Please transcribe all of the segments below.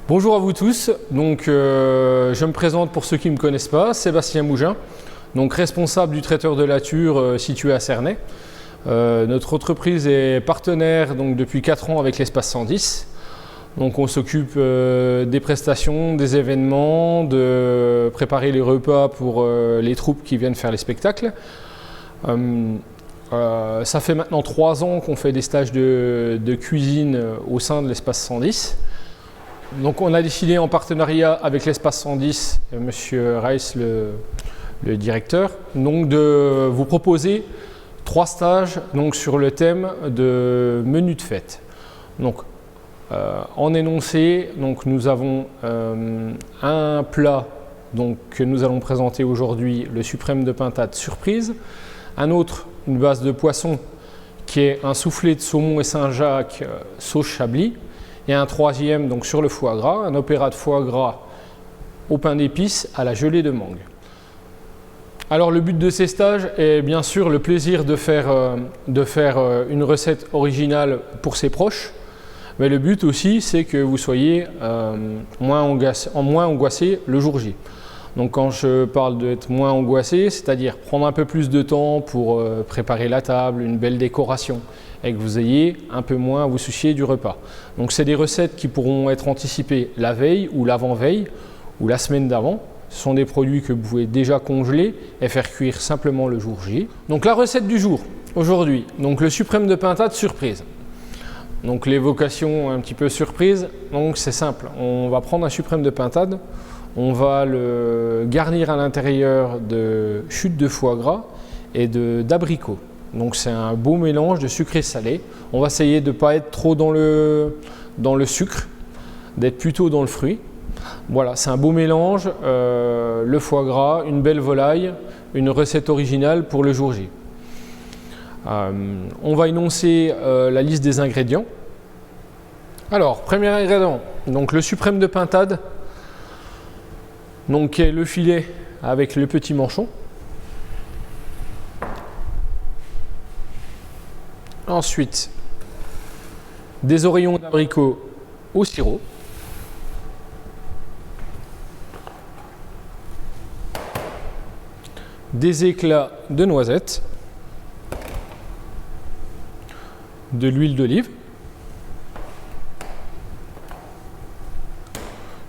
Bonjour à vous tous, je me présente pour ceux qui ne me connaissent pas, Sébastien Mougin, donc responsable du traiteur de laitures situé à Cernay. Notre entreprise est partenaire depuis 4 ans avec l'Espace 110. Donc on s'occupe des prestations, des événements, de préparer les repas pour les troupes qui viennent faire les spectacles. Ça fait maintenant 3 ans qu'on fait des stages de cuisine au sein de l'Espace 110. Donc on a décidé en partenariat avec l'Espace 110, Monsieur Reiss, le directeur, de vous proposer 3 stages sur le thème de menu de fête. En énoncé, nous avons un plat que nous allons présenter aujourd'hui, le suprême de pintade surprise, un autre, une base de poisson qui est un soufflé de saumon et Saint-Jacques sauce Chablis, et un troisième sur le foie gras, un opéra de foie gras au pain d'épices à la gelée de mangue. Alors le but de ces stages est bien sûr le plaisir de faire une recette originale pour ses proches, mais le but aussi c'est que vous soyez moins angoissé le jour J. Donc quand je parle d'être moins angoissé, c'est-à-dire prendre un peu plus de temps pour préparer la table, une belle décoration, et que vous ayez un peu moins à vous soucier du repas. Donc c'est des recettes qui pourront être anticipées la veille ou l'avant-veille ou la semaine d'avant. Ce sont des produits que vous pouvez déjà congeler et faire cuire simplement le jour J. Donc la recette du jour, aujourd'hui, le suprême de pintade surprise. Donc l'évocation un petit peu surprise, c'est simple, on va prendre un suprême de pintade, on va le garnir à l'intérieur de chutes de foie gras et d'abricots. Donc c'est un beau mélange de sucré salé. On va essayer de ne pas être trop dans le sucre, d'être plutôt dans le fruit. Voilà, c'est un beau mélange, le foie gras, une belle volaille, une recette originale pour le jour J. On va énoncer la liste des ingrédients. Alors, premier ingrédient, le suprême de pintade, qui est le filet avec le petit manchon. Ensuite, des oreillons d'abricot au sirop. Des éclats de noisettes. De l'huile d'olive.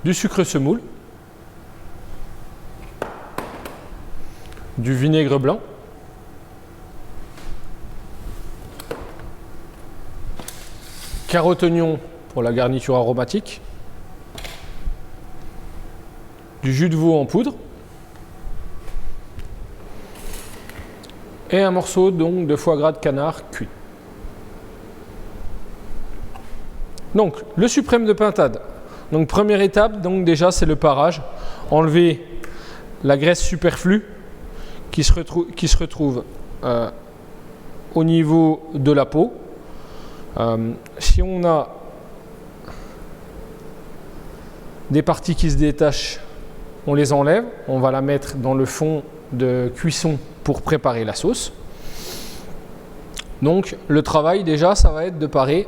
Du sucre semoule. Du vinaigre blanc. Carottes oignons pour la garniture aromatique. Du jus de veau en poudre. Et un morceau de foie gras de canard cuit. Le suprême de pintade. Première étape, déjà c'est le parage. Enlever la graisse superflue qui se retrouve au niveau de la peau. Si on a des parties qui se détachent, on les enlève, on va la mettre dans le fond de cuisson pour préparer la sauce. Le travail déjà, ça va être de parer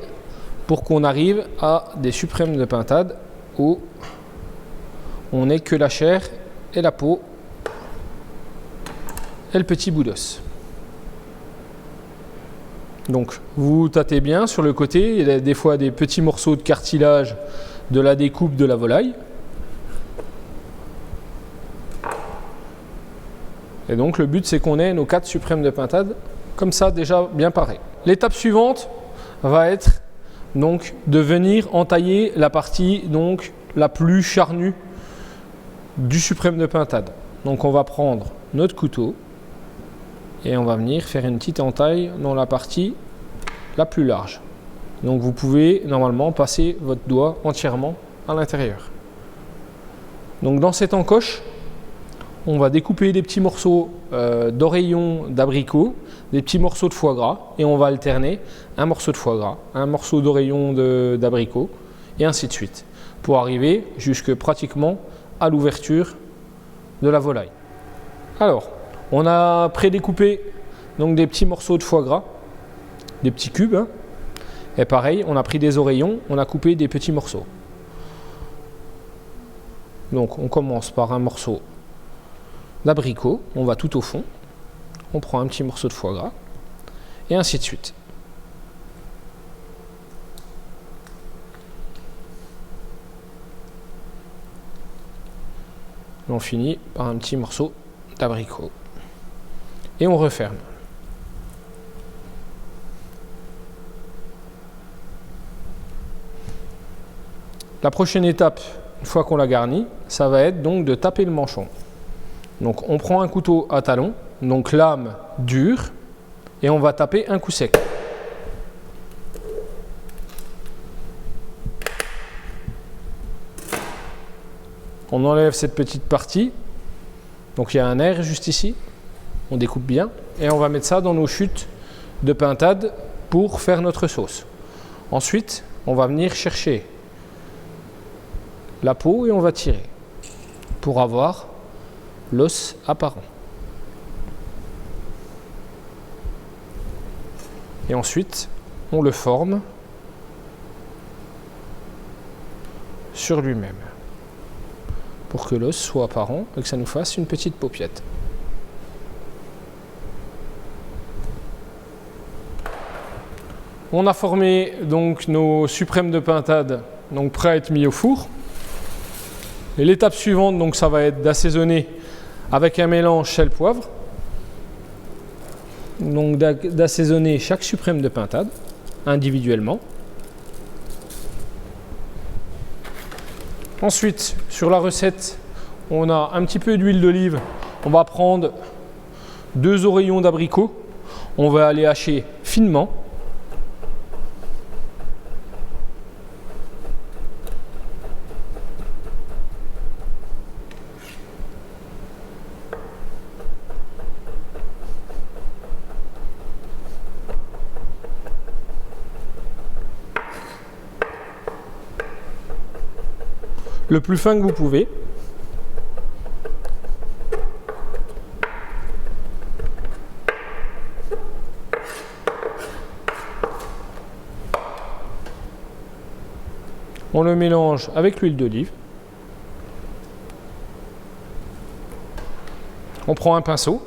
pour qu'on arrive à des suprêmes de pintade où on n'est que la chair et la peau et le petit bout d'os. Vous tâtez bien sur le côté, il y a des fois des petits morceaux de cartilage de la découpe de la volaille. Et le but c'est qu'on ait nos 4 suprêmes de pintade comme ça déjà bien parés. L'étape suivante va être de venir entailler la partie la plus charnue du suprême de pintade. On va prendre notre couteau et on va venir faire une petite entaille dans la partie la plus large. Vous pouvez normalement passer votre doigt entièrement à l'intérieur. Dans cette encoche, on va découper des petits morceaux d'oreillons d'abricot, des petits morceaux de foie gras et on va alterner un morceau de foie gras, un morceau d'oreillon d'abricot et ainsi de suite pour arriver jusque pratiquement à l'ouverture de la volaille. Alors, on a prédécoupé des petits morceaux de foie gras, des petits cubes, et pareil, on a pris des oreillons, on a coupé des petits morceaux. Donc on commence par un morceau d'abricot, on va tout au fond, on prend un petit morceau de foie gras, et ainsi de suite. Et on finit par un petit morceau d'abricot. Et on referme. La prochaine étape, une fois qu'on l'a garni, ça va être donc de taper le manchon. Donc on prend un couteau à talon, donc lame dure, et on va taper un coup sec. On enlève cette petite partie, donc il y a un air juste ici, on découpe bien, et on va mettre ça dans nos chutes de pintade pour faire notre sauce. Ensuite, on va venir chercher la peau et on va tirer pour avoir l'os apparent. Et ensuite, on le forme sur lui-même pour que l'os soit apparent et que ça nous fasse une petite paupiette. On a formé donc nos suprêmes de pintade, donc prêts à être mis au four. Et l'étape suivante, donc ça va être d'assaisonner avec un mélange sel-poivre. Donc d'assaisonner chaque suprême de pintade individuellement. Ensuite, sur la recette, on a un petit peu d'huile d'olive. On va prendre 2 oreillons d'abricot. On va les hacher finement. Le plus fin que vous pouvez. On le mélange avec l'huile d'olive. On prend un pinceau.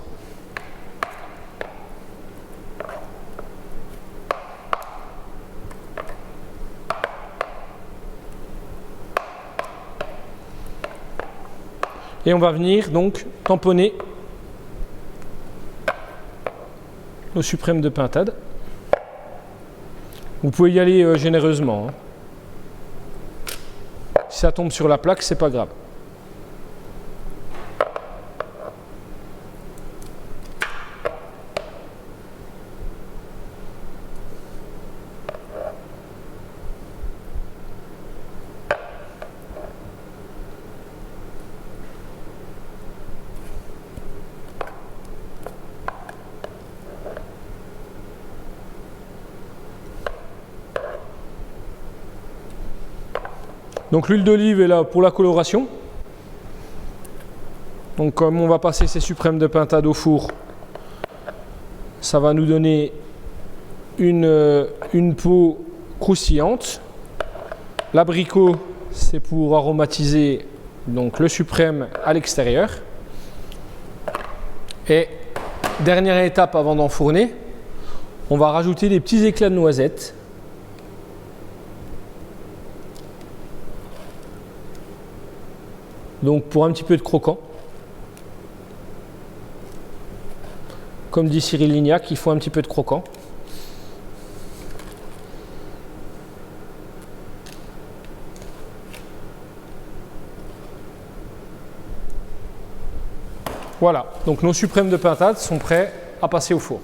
Et on va venir donc tamponner nos suprêmes de pintade. Vous pouvez y aller généreusement. Si ça tombe sur la plaque, c'est pas grave. Donc l'huile d'olive est là pour la coloration. Donc comme on va passer ces suprêmes de pintade au four, ça va nous donner une peau croustillante. L'abricot, c'est pour aromatiser donc le suprême à l'extérieur. Et dernière étape avant d'enfourner, on va rajouter des petits éclats de noisettes. Donc pour un petit peu de croquant. Comme dit Cyril Lignac, il faut un petit peu de croquant. Voilà, donc nos suprêmes de pintade sont prêts à passer au four.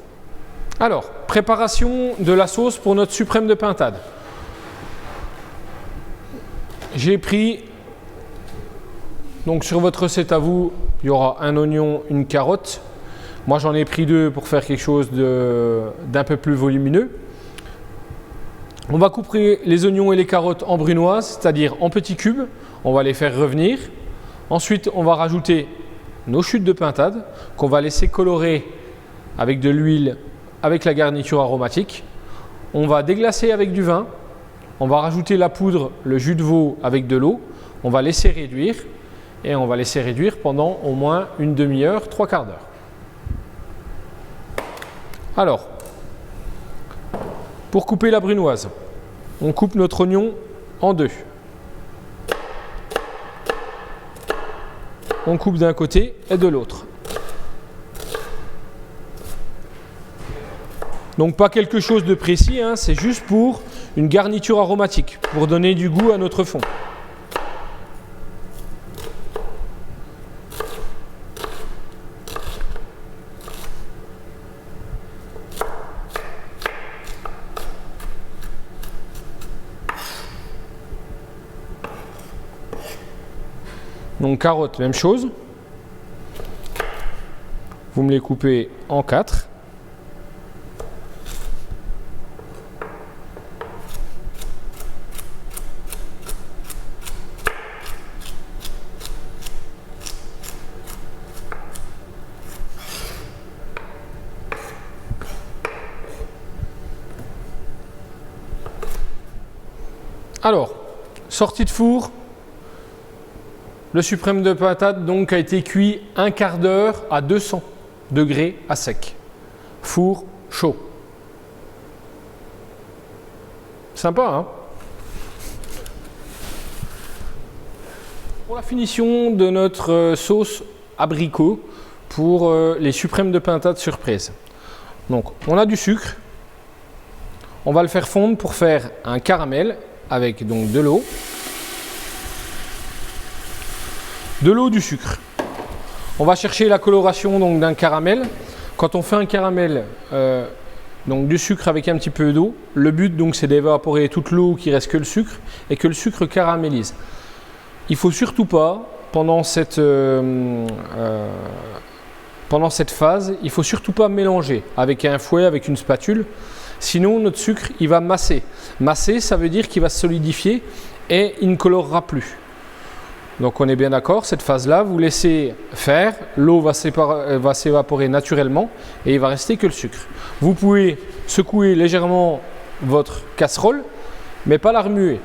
Alors, préparation de la sauce pour notre suprême de pintade. J'ai pris, donc sur votre recette à vous, il y aura un oignon, une carotte. Moi j'en ai pris 2 pour faire quelque chose d'un peu plus volumineux. On va couper les oignons et les carottes en brunoise, c'est-à-dire en petits cubes. On va les faire revenir. Ensuite, on va rajouter nos chutes de pintade qu'on va laisser colorer avec de l'huile, avec la garniture aromatique. On va déglacer avec du vin. On va rajouter la poudre, le jus de veau avec de l'eau. On va laisser réduire. et on va laisser réduire pendant au moins une demi-heure, 3/4 d'heure. Alors, pour couper la brunoise, on coupe notre oignon en deux. On coupe d'un côté et de l'autre. Donc pas quelque chose de précis, hein, c'est juste pour une garniture aromatique, pour donner du goût à notre fond. Donc carottes, même chose. Vous me les coupez en 4. Alors, sortie de four, le suprême de patate donc a été cuit 1/4 d'heure à 200 degrés à sec. Four chaud. Sympa, hein? Pour la finition de notre sauce abricot pour les suprêmes de pintade surprise. Donc, on a du sucre. On va le faire fondre pour faire un caramel avec donc de l'eau, du sucre. On va chercher la coloration donc d'un caramel. Quand on fait un caramel, donc du sucre avec un petit peu d'eau, le but donc c'est d'évaporer toute l'eau, qu'il reste que le sucre et que le sucre caramélise. Il faut surtout pas pendant cette phase, il faut surtout pas mélanger avec un fouet, avec une spatule. Sinon, notre sucre, il va masser. Masser, ça veut dire qu'il va se solidifier et il ne colorera plus. Donc, on est bien d'accord, cette phase-là, vous laissez faire, l'eau va s'évaporer naturellement et il va rester que le sucre. Vous pouvez secouer légèrement votre casserole, mais pas la remuer.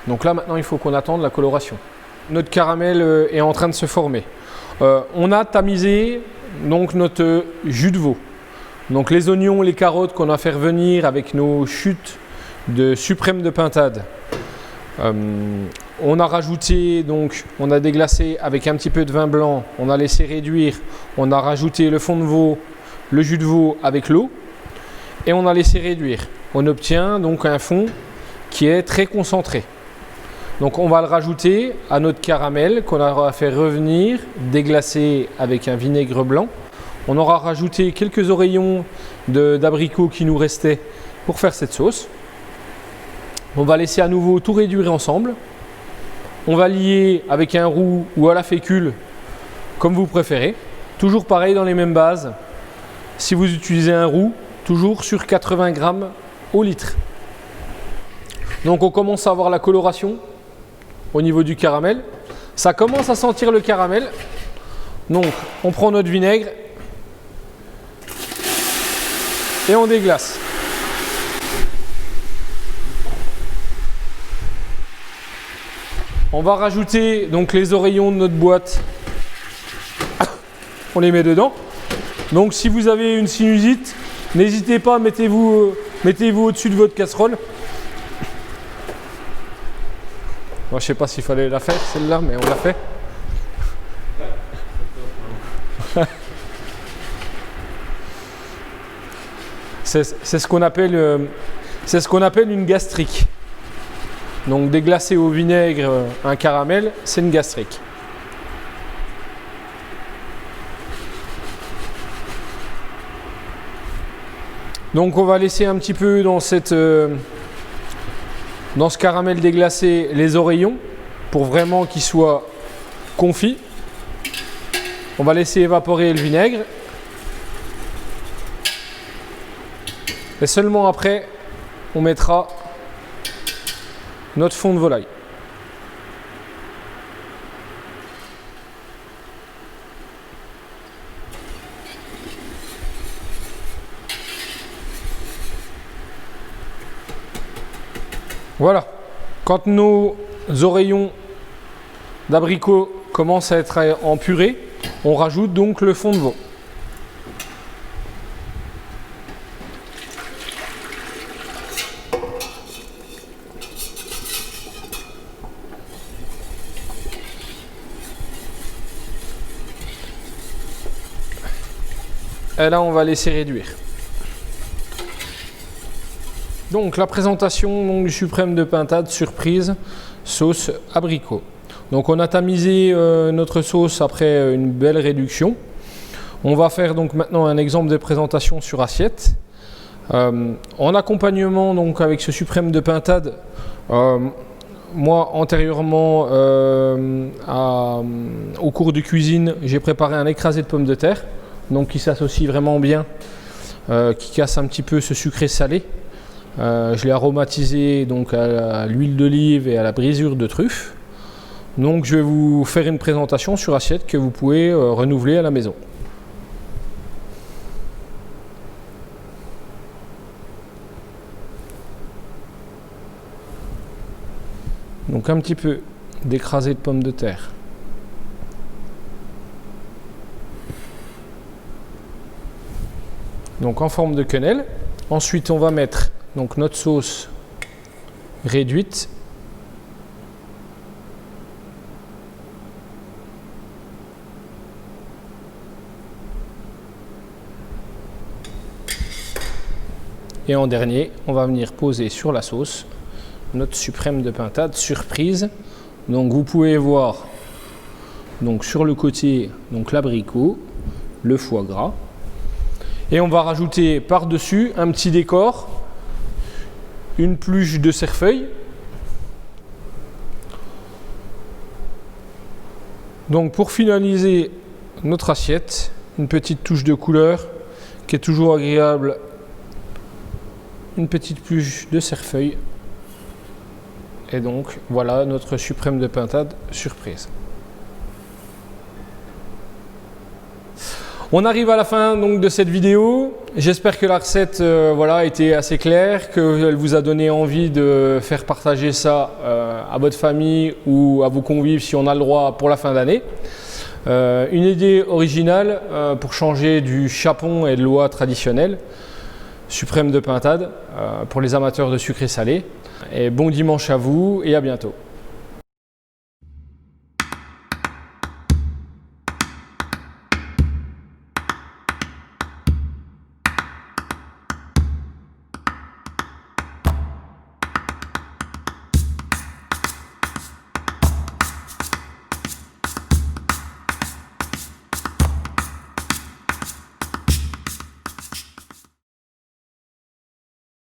Donc là, maintenant, il faut qu'on attende la coloration. Notre caramel est en train de se former. On a tamisé donc notre jus de veau. Donc les oignons, les carottes qu'on a fait revenir avec nos chutes de suprême de pintade. On a rajouté, donc on a déglacé avec un petit peu de vin blanc, on a laissé réduire, on a rajouté le fond de veau, le jus de veau avec l'eau et on a laissé réduire. On obtient donc un fond qui est très concentré. Donc on va le rajouter à notre caramel qu'on aura fait revenir, déglacé avec un vinaigre blanc. On aura rajouté quelques oreillons d'abricots qui nous restaient pour faire cette sauce. On va laisser à nouveau tout réduire ensemble. On va lier avec un roux ou à la fécule, comme vous préférez. Toujours pareil dans les mêmes bases. Si vous utilisez un roux, toujours sur 80 grammes au litre. Donc on commence à avoir la coloration au niveau du caramel. Ça commence à sentir le caramel. Donc on prend notre vinaigre et on déglace. On va rajouter donc les oreillons de notre boîte. On les met dedans. Donc si vous avez une sinusite, n'hésitez pas, mettez-vous au-dessus de votre casserole. Moi, je ne sais pas s'il fallait la faire celle-là, mais on l'a fait. C'est ce qu'on appelle une gastrique. Donc déglacer au vinaigre un caramel, c'est une gastrique. Donc on va laisser un petit peu dans ce caramel déglacé les oreillons pour vraiment qu'ils soient confits. On va laisser évaporer le vinaigre. Et seulement après, on mettra notre fond de volaille. Voilà. Quand nos oreillons d'abricot commencent à être en purée, on rajoute donc le fond de veau. Et là, on va laisser réduire. Donc la présentation du suprême de pintade surprise sauce abricot. Donc on a tamisé notre sauce après une belle réduction. On va faire donc maintenant un exemple de présentation sur assiette. En accompagnement donc avec ce suprême de pintade, moi antérieurement au cours de cuisine, j'ai préparé un écrasé de pommes de terre, donc qui s'associe vraiment bien, qui casse un petit peu ce sucré salé. Je l'ai aromatisé donc à l'huile d'olive et à la brisure de truffe. Donc je vais vous faire une présentation sur assiette que vous pouvez renouveler à la maison. Donc un petit peu d'écrasé de pommes de terre. Donc en forme de quenelle. Ensuite on va mettre donc notre sauce réduite. Et en dernier, on va venir poser sur la sauce notre suprême de pintade surprise. Donc vous pouvez voir donc sur le côté donc l'abricot, le foie gras. Et on va rajouter par-dessus un petit décor, une pluche de cerfeuil. Donc pour finaliser notre assiette, une petite touche de couleur qui est toujours agréable, une petite pluche de cerfeuil. Et donc voilà notre suprême de pintade surprise. On arrive à la fin donc de cette vidéo. J'espère que la recette a été assez claire, qu'elle vous a donné envie de faire partager ça à votre famille ou à vos convives si on a le droit pour la fin d'année. Une idée originale pour changer du chapon et de l'oie traditionnelle. Suprême de pintade pour les amateurs de sucré salé. Et bon dimanche à vous et à bientôt.